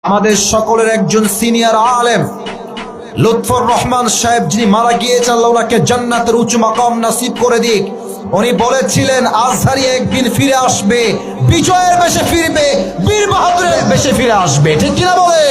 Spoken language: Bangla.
আমাদের সকলের একজন সিনিয়র আলেম লুৎফর রহমান সাহেব, যিনি মারা গিয়েছেন, আল্লাহ ওনাকে জান্নাতের উঁচু মাকাম নসিব করে দিক। উনি বলেছিলেন আজহারি একদিন ফিরে আসবে, বিজয়ের বেশে ফিরবে, বীর বাহাদুরের বেশে ফিরে আসবে। ঠিক কিনা বলে?